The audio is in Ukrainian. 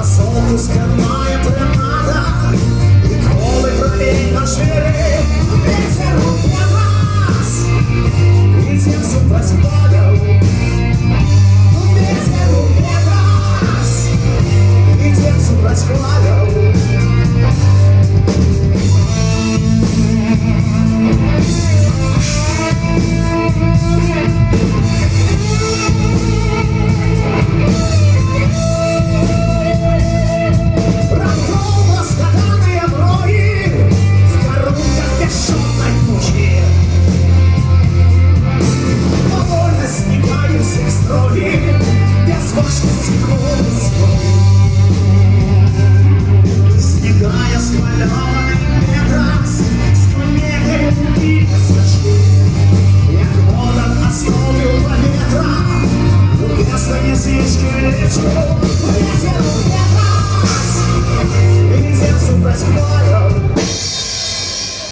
а сонку скриває примада, відколи правій на швири, вітер у нас, вітер супер спадав, вітер у нас, вітер супер спадав. Снігає сквальований метрас, сквальнее і свечки, як вода островів повітря, у п'ястані свічки лічу.